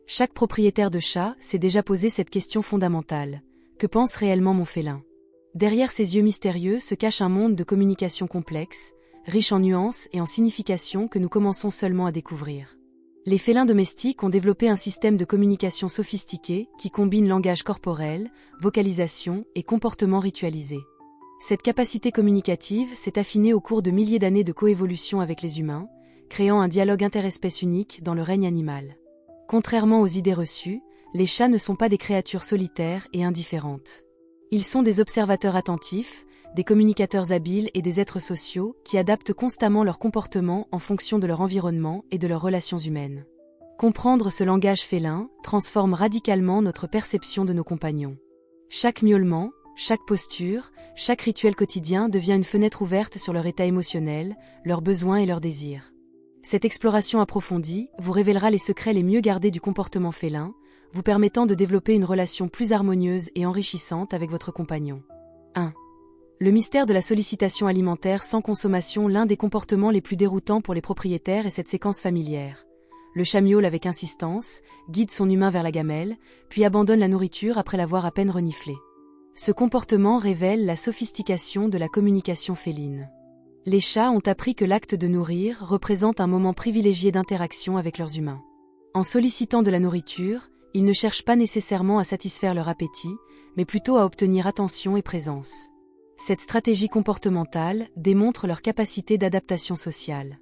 Chaque propriétaire de chat s'est déjà posé cette question fondamentale. Que pense réellement mon félin? Derrière ces yeux mystérieux se cache un monde de communication complexe, riche en nuances et en significations que nous commençons seulement à découvrir. Les félins domestiques ont développé un système de communication sophistiqué qui combine langage corporel, vocalisation et comportement ritualisé. Cette capacité communicative s'est affinée au cours de milliers d'années de coévolution avec les humains, créant un dialogue interespèces unique dans le règne animal. Contrairement aux idées reçues, les chats ne sont pas des créatures solitaires et indifférentes. Ils sont des observateurs attentifs, des communicateurs habiles et des êtres sociaux qui adaptent constamment leur comportement en fonction de leur environnement et de leurs relations humaines. Comprendre ce langage félin transforme radicalement notre perception de nos compagnons. Chaque miaulement, chaque posture, chaque rituel quotidien devient une fenêtre ouverte sur leur état émotionnel, leurs besoins et leurs désirs. Cette exploration approfondie vous révélera les secrets les mieux gardés du comportement félin, vous permettant de développer une relation plus harmonieuse et enrichissante avec votre compagnon. 1. Le mystère de la sollicitation alimentaire sans consommation. L'un des comportements les plus déroutants pour les propriétaires est cette séquence familière. Le chat miaule avec insistance, guide son humain vers la gamelle, puis abandonne la nourriture après l'avoir à peine reniflée. Ce comportement révèle la sophistication de la communication féline. Les chats ont appris que l'acte de nourrir représente un moment privilégié d'interaction avec leurs humains. En sollicitant de la nourriture, ils ne cherchent pas nécessairement à satisfaire leur appétit, mais plutôt à obtenir attention et présence. Cette stratégie comportementale démontre leur capacité d'adaptation sociale.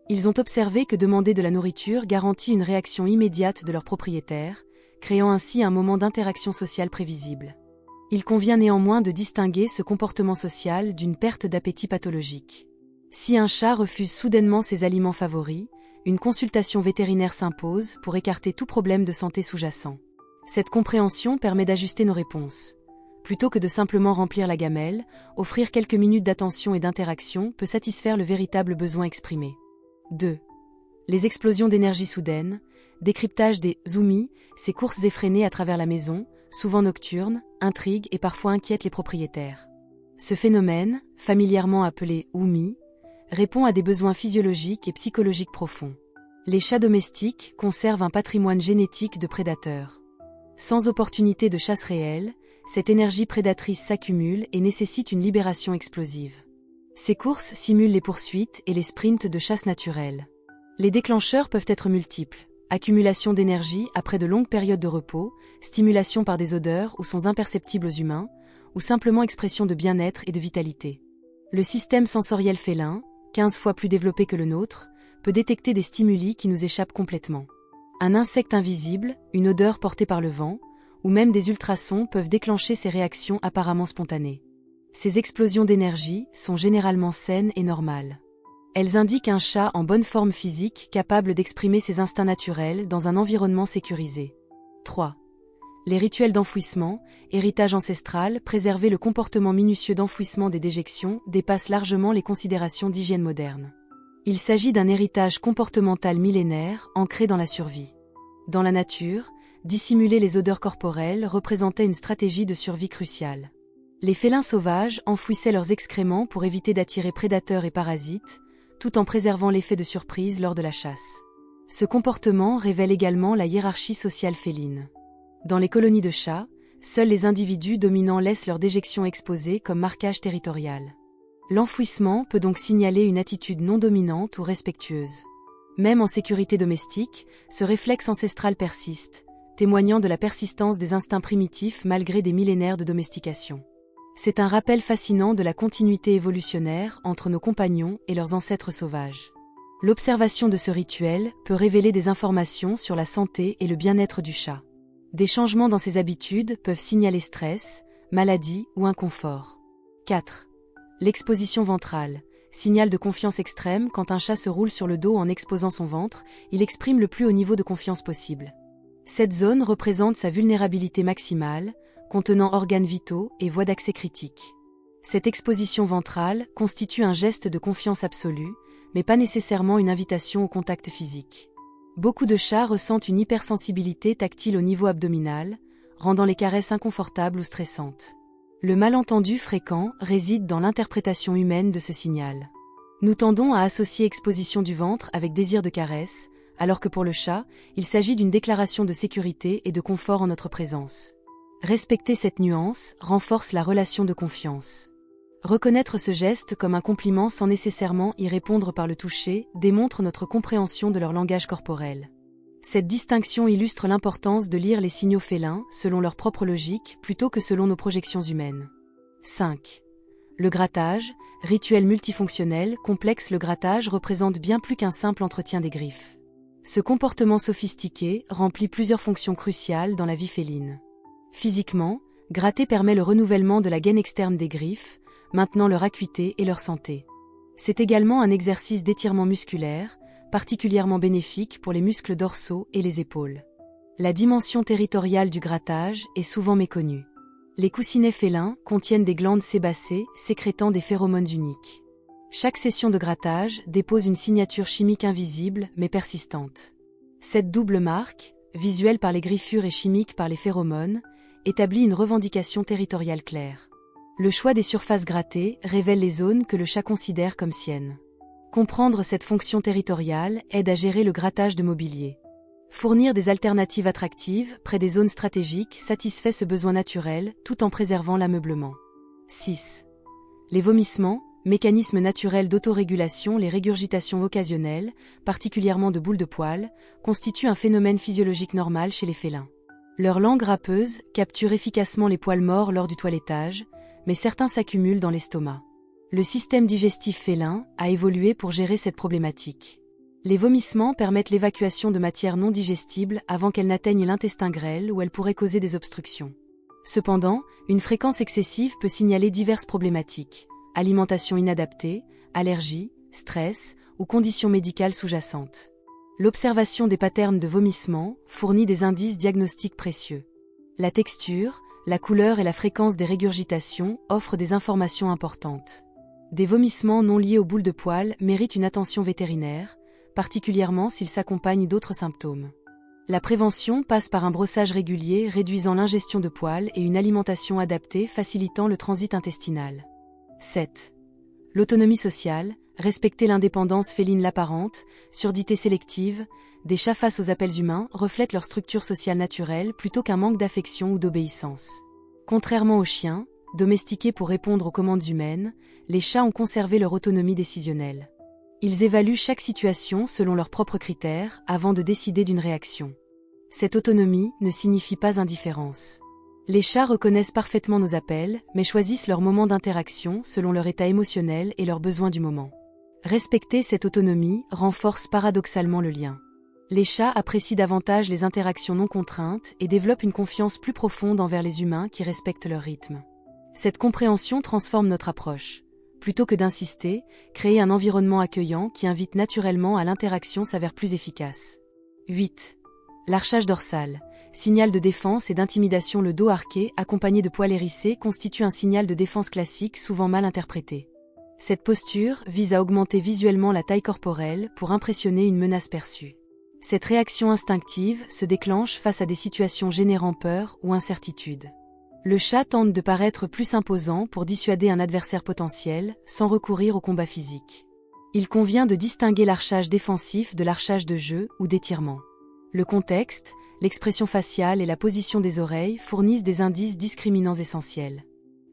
Ils ont observé que demander de la nourriture garantit une réaction immédiate de leur propriétaire, créant ainsi un moment d'interaction sociale prévisible. Il convient néanmoins de distinguer ce comportement social d'une perte d'appétit pathologique. Si un chat refuse soudainement ses aliments favoris, une consultation vétérinaire s'impose pour écarter tout problème de santé sous-jacent. Cette compréhension permet d'ajuster nos réponses. Plutôt que de simplement remplir la gamelle, offrir quelques minutes d'attention et d'interaction peut satisfaire le véritable besoin exprimé. 2. Les explosions d'énergie soudaines, décryptage des zoomies, ces courses effrénées à travers la maison, souvent nocturnes, intriguent et parfois inquiètent les propriétaires. Ce phénomène, familièrement appelé oomie, répond à des besoins physiologiques et psychologiques profonds. Les chats domestiques conservent un patrimoine génétique de prédateurs. Sans opportunité de chasse réelle, cette énergie prédatrice s'accumule et nécessite une libération explosive. Ces courses simulent les poursuites et les sprints de chasse naturelle. Les déclencheurs peuvent être multiples. Accumulation d'énergie après de longues périodes de repos, stimulation par des odeurs ou sons imperceptibles aux humains, ou simplement expression de bien-être et de vitalité. Le système sensoriel félin, 15 fois plus développé que le nôtre, peut détecter des stimuli qui nous échappent complètement. Un insecte invisible, une odeur portée par le vent, ou même des ultrasons peuvent déclencher ces réactions apparemment spontanées. Ces explosions d'énergie sont généralement saines et normales. Elles indiquent un chat en bonne forme physique capable d'exprimer ses instincts naturels dans un environnement sécurisé. 3. Les rituels d'enfouissement, héritage ancestral, préserver le comportement minutieux d'enfouissement des déjections dépasse largement les considérations d'hygiène moderne. Il s'agit d'un héritage comportemental millénaire ancré dans la survie. Dans la nature, dissimuler les odeurs corporelles représentait une stratégie de survie cruciale. Les félins sauvages enfouissaient leurs excréments pour éviter d'attirer prédateurs et parasites, tout en préservant l'effet de surprise lors de la chasse. Ce comportement révèle également la hiérarchie sociale féline. Dans les colonies de chats, seuls les individus dominants laissent leur déjection exposée comme marquage territorial. L'enfouissement peut donc signaler une attitude non dominante ou respectueuse. Même en sécurité domestique, ce réflexe ancestral persiste, témoignant de la persistance des instincts primitifs malgré des millénaires de domestication. C'est un rappel fascinant de la continuité évolutionnaire entre nos compagnons et leurs ancêtres sauvages. L'observation de ce rituel peut révéler des informations sur la santé et le bien-être du chat. Des changements dans ses habitudes peuvent signaler stress, maladie ou inconfort. 4. L'exposition ventrale. Signal de confiance extrême. Quand un chat se roule sur le dos en exposant son ventre, il exprime le plus haut niveau de confiance possible. Cette zone représente sa vulnérabilité maximale, contenant organes vitaux et voies d'accès critiques. Cette exposition ventrale constitue un geste de confiance absolue, mais pas nécessairement une invitation au contact physique. Beaucoup de chats ressentent une hypersensibilité tactile au niveau abdominal, rendant les caresses inconfortables ou stressantes. Le malentendu fréquent réside dans l'interprétation humaine de ce signal. Nous tendons à associer exposition du ventre avec désir de caresse, alors que pour le chat, il s'agit d'une déclaration de sécurité et de confort en notre présence. Respecter cette nuance renforce la relation de confiance. Reconnaître ce geste comme un compliment sans nécessairement y répondre par le toucher démontre notre compréhension de leur langage corporel. Cette distinction illustre l'importance de lire les signaux félins selon leur propre logique plutôt que selon nos projections humaines. 5. Le grattage, rituel multifonctionnel, complexe. Le grattage représente bien plus qu'un simple entretien des griffes. Ce comportement sophistiqué remplit plusieurs fonctions cruciales dans la vie féline. Physiquement, gratter permet le renouvellement de la gaine externe des griffes, maintenant leur acuité et leur santé. C'est également un exercice d'étirement musculaire, particulièrement bénéfique pour les muscles dorsaux et les épaules. La dimension territoriale du grattage est souvent méconnue. Les coussinets félins contiennent des glandes sébacées sécrétant des phéromones uniques. Chaque session de grattage dépose une signature chimique invisible mais persistante. Cette double marque, visuelle par les griffures et chimique par les phéromones, établit une revendication territoriale claire. Le choix des surfaces grattées révèle les zones que le chat considère comme siennes. Comprendre cette fonction territoriale aide à gérer le grattage de mobilier. Fournir des alternatives attractives près des zones stratégiques satisfait ce besoin naturel tout en préservant l'ameublement. 6. Les vomissements, mécanisme naturel d'autorégulation. Les régurgitations occasionnelles, particulièrement de boules de poils, constituent un phénomène physiologique normal chez les félins. Leur langue râpeuse capture efficacement les poils morts lors du toilettage, mais certains s'accumulent dans l'estomac. Le système digestif félin a évolué pour gérer cette problématique. Les vomissements permettent l'évacuation de matières non digestibles avant qu'elles n'atteignent l'intestin grêle où elles pourraient causer des obstructions. Cependant, une fréquence excessive peut signaler diverses problématiques: alimentation inadaptée, allergies, stress ou conditions médicales sous-jacentes. L'observation des patterns de vomissements fournit des indices diagnostiques précieux. La texture, la couleur et la fréquence des régurgitations offrent des informations importantes. Des vomissements non liés aux boules de poils méritent une attention vétérinaire, particulièrement s'ils s'accompagnent d'autres symptômes. La prévention passe par un brossage régulier réduisant l'ingestion de poils et une alimentation adaptée facilitant le transit intestinal. 7. L'autonomie sociale, respecter l'indépendance féline. L'apparente surdité sélective des chats face aux appels humains reflète leur structure sociale naturelle plutôt qu'un manque d'affection ou d'obéissance. Contrairement aux chiens, domestiqués pour répondre aux commandes humaines, les chats ont conservé leur autonomie décisionnelle. Ils évaluent chaque situation selon leurs propres critères avant de décider d'une réaction. Cette autonomie ne signifie pas indifférence. Les chats reconnaissent parfaitement nos appels, mais choisissent leur moment d'interaction selon leur état émotionnel et leurs besoins du moment. Respecter cette autonomie renforce paradoxalement le lien. Les chats apprécient davantage les interactions non contraintes et développent une confiance plus profonde envers les humains qui respectent leur rythme. Cette compréhension transforme notre approche. Plutôt que d'insister, créer un environnement accueillant qui invite naturellement à l'interaction s'avère plus efficace. 8. L'archage dorsal, signal de défense et d'intimidation. Le dos arqué, accompagné de poils hérissés, constitue un signal de défense classique souvent mal interprété. Cette posture vise à augmenter visuellement la taille corporelle pour impressionner une menace perçue. Cette réaction instinctive se déclenche face à des situations générant peur ou incertitude. Le chat tente de paraître plus imposant pour dissuader un adversaire potentiel, sans recourir au combat physique. Il convient de distinguer l'archage défensif de l'archage de jeu ou d'étirement. Le contexte, l'expression faciale et la position des oreilles fournissent des indices discriminants essentiels.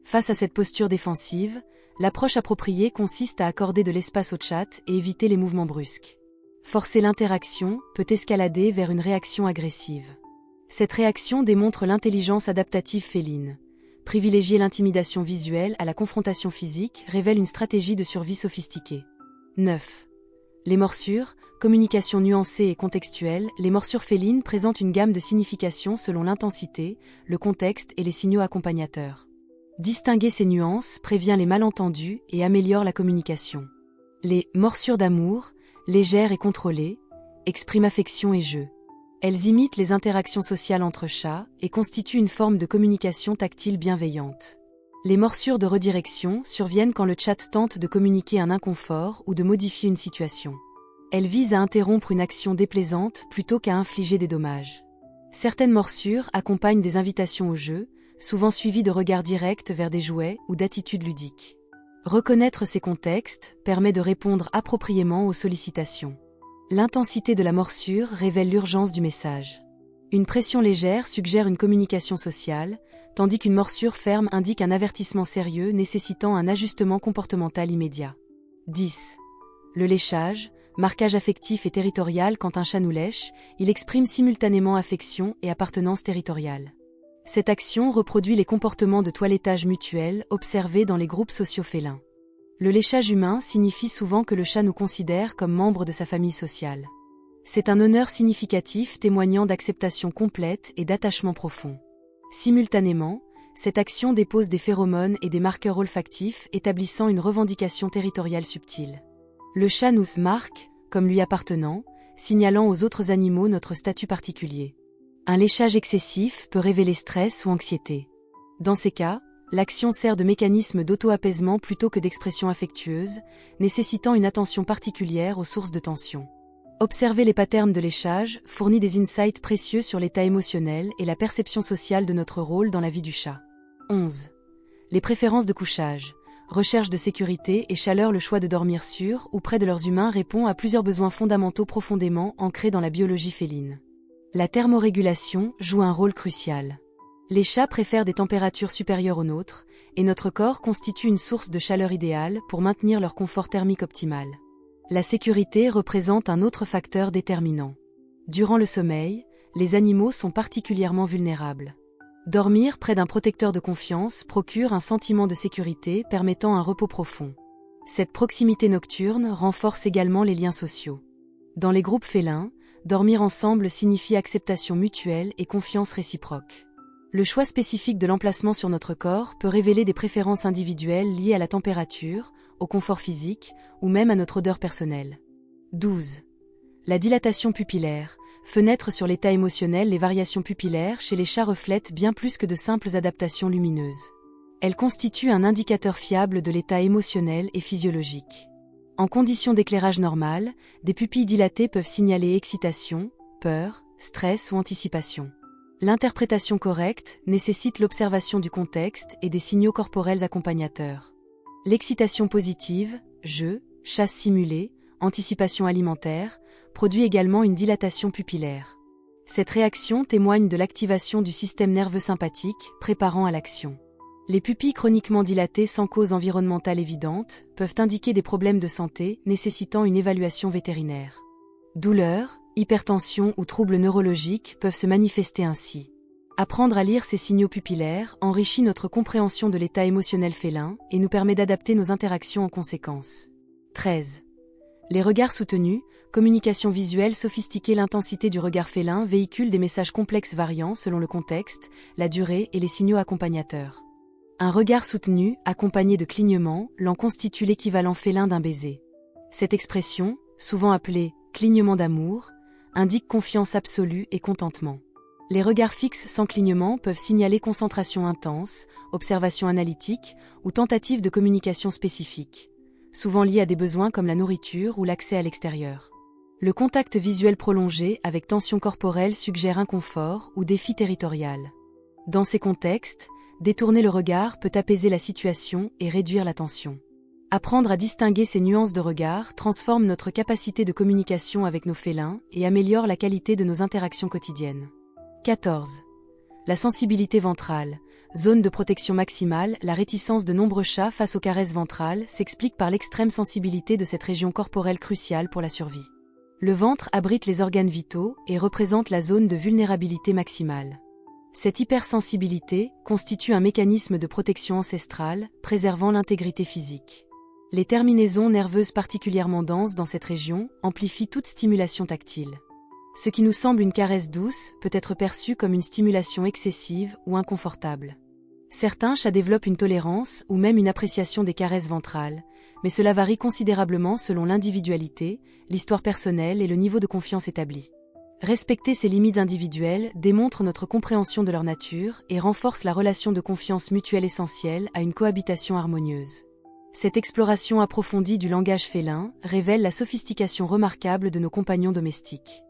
Face à cette posture défensive, l'approche appropriée consiste à accorder de l'espace au chat et éviter les mouvements brusques. Forcer l'interaction peut escalader vers une réaction agressive. Cette réaction démontre l'intelligence adaptative féline. Privilégier l'intimidation visuelle à la confrontation physique révèle une stratégie de survie sophistiquée. 9. Les morsures, communication nuancée et contextuelle. Les morsures félines présentent une gamme de significations selon l'intensité, le contexte et les signaux accompagnateurs. Distinguer ces nuances prévient les malentendus et améliore la communication. Les morsures d'amour, légères et contrôlées, expriment affection et jeu. Elles imitent les interactions sociales entre chats et constituent une forme de communication tactile bienveillante. Les morsures de redirection surviennent quand le chat tente de communiquer un inconfort ou de modifier une situation. Elles visent à interrompre une action déplaisante plutôt qu'à infliger des dommages. Certaines morsures accompagnent des invitations au jeu, souvent suivies de regards directs vers des jouets ou d'attitudes ludiques. Reconnaître ces contextes permet de répondre appropriément aux sollicitations. L'intensité de la morsure révèle l'urgence du message. Une pression légère suggère une communication sociale, tandis qu'une morsure ferme indique un avertissement sérieux nécessitant un ajustement comportemental immédiat. 10. Le léchage, marquage affectif et territorial. Quand un chat nous lèche, il exprime simultanément affection et appartenance territoriale. Cette action reproduit les comportements de toilettage mutuel observés dans les groupes sociaux félins. Le léchage humain signifie souvent que le chat nous considère comme membre de sa famille sociale. C'est un honneur significatif témoignant d'acceptation complète et d'attachement profond. Simultanément, cette action dépose des phéromones et des marqueurs olfactifs établissant une revendication territoriale subtile. Le chat nous marque, comme lui appartenant, signalant aux autres animaux notre statut particulier. Un léchage excessif peut révéler stress ou anxiété. Dans ces cas, l'action sert de mécanisme d'auto-apaisement plutôt que d'expression affectueuse, nécessitant une attention particulière aux sources de tension. Observer les patterns de léchage fournit des insights précieux sur l'état émotionnel et la perception sociale de notre rôle dans la vie du chat. 11. Les préférences de couchage. Recherche de sécurité et chaleur. Le choix de dormir sur ou près de leurs humains répond à plusieurs besoins fondamentaux profondément ancrés dans la biologie féline. La thermorégulation joue un rôle crucial. Les chats préfèrent des températures supérieures aux nôtres, et notre corps constitue une source de chaleur idéale pour maintenir leur confort thermique optimal. La sécurité représente un autre facteur déterminant. Durant le sommeil, les animaux sont particulièrement vulnérables. Dormir près d'un protecteur de confiance procure un sentiment de sécurité permettant un repos profond. Cette proximité nocturne renforce également les liens sociaux. Dans les groupes félins, dormir ensemble signifie acceptation mutuelle et confiance réciproque. Le choix spécifique de l'emplacement sur notre corps peut révéler des préférences individuelles liées à la température, au confort physique ou même à notre odeur personnelle. 12. La dilatation pupillaire. Fenêtre sur l'état émotionnel. Les variations pupillaires chez les chats reflètent bien plus que de simples adaptations lumineuses. Elles constituent un indicateur fiable de l'état émotionnel et physiologique. En conditions d'éclairage normal, des pupilles dilatées peuvent signaler excitation, peur, stress ou anticipation. L'interprétation correcte nécessite l'observation du contexte et des signaux corporels accompagnateurs. L'excitation positive, jeu, chasse simulée, anticipation alimentaire, produit également une dilatation pupillaire. Cette réaction témoigne de l'activation du système nerveux sympathique, préparant à l'action. Les pupilles chroniquement dilatées sans cause environnementale évidente peuvent indiquer des problèmes de santé nécessitant une évaluation vétérinaire. Douleurs, hypertension ou troubles neurologiques peuvent se manifester ainsi. Apprendre à lire ces signaux pupillaires enrichit notre compréhension de l'état émotionnel félin et nous permet d'adapter nos interactions en conséquence. 13. Les regards soutenus, communication visuelle sophistiquée. L'intensité du regard félin véhicule des messages complexes variant selon le contexte, la durée et les signaux accompagnateurs. Un regard soutenu, accompagné de clignements, l'en constitue l'équivalent félin d'un baiser. Cette expression, souvent appelée « clignement d'amour », indique confiance absolue et contentement. Les regards fixes sans clignement peuvent signaler concentration intense, observation analytique ou tentative de communication spécifique, souvent liées à des besoins comme la nourriture ou l'accès à l'extérieur. Le contact visuel prolongé avec tension corporelle suggère inconfort ou défi territorial. Dans ces contextes, détourner le regard peut apaiser la situation et réduire la tension. Apprendre à distinguer ces nuances de regard transforme notre capacité de communication avec nos félins et améliore la qualité de nos interactions quotidiennes. 14. La sensibilité ventrale. Zone de protection maximale. La réticence de nombreux chats face aux caresses ventrales s'explique par l'extrême sensibilité de cette région corporelle cruciale pour la survie. Le ventre abrite les organes vitaux et représente la zone de vulnérabilité maximale. Cette hypersensibilité constitue un mécanisme de protection ancestrale, préservant l'intégrité physique. Les terminaisons nerveuses particulièrement denses dans cette région amplifient toute stimulation tactile. Ce qui nous semble une caresse douce peut être perçu comme une stimulation excessive ou inconfortable. Certains chats développent une tolérance ou même une appréciation des caresses ventrales, mais cela varie considérablement selon l'individualité, l'histoire personnelle et le niveau de confiance établi. Respecter ces limites individuelles démontre notre compréhension de leur nature et renforce la relation de confiance mutuelle essentielle à une cohabitation harmonieuse. Cette exploration approfondie du langage félin révèle la sophistication remarquable de nos compagnons domestiques.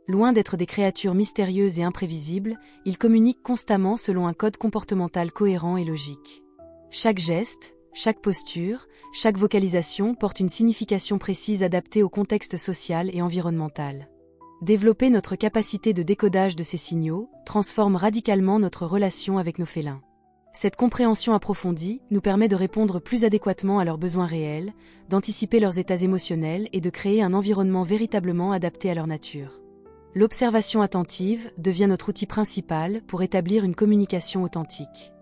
Loin d'être des créatures mystérieuses et imprévisibles, ils communiquent constamment selon un code comportemental cohérent et logique. Chaque geste, Chaque posture, chaque vocalisation porte une signification précise adaptée au contexte social et environnemental. Développer notre capacité de décodage de ces signaux transforme radicalement notre relation avec nos félins. Cette compréhension approfondie nous permet de répondre plus adéquatement à leurs besoins réels, d'anticiper leurs états émotionnels et de créer un environnement véritablement adapté à leur nature. L'observation attentive devient notre outil principal pour établir une communication authentique.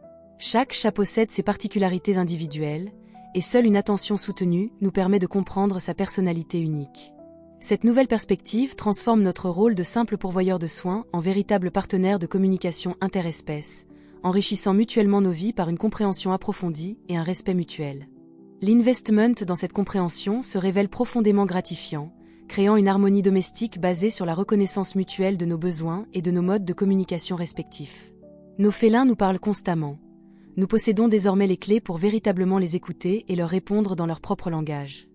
Chaque chat possède ses particularités individuelles, et seule une attention soutenue nous permet de comprendre sa personnalité unique. Cette nouvelle perspective transforme notre rôle de simple pourvoyeur de soins en véritable partenaire de communication interespèces, enrichissant mutuellement nos vies par une compréhension approfondie et un respect mutuel. L'investment dans cette compréhension se révèle profondément gratifiant, créant une harmonie domestique basée sur la reconnaissance mutuelle de nos besoins et de nos modes de communication respectifs. Nos félins nous parlent constamment. Nous possédons désormais les clés pour véritablement les écouter et leur répondre dans leur propre langage.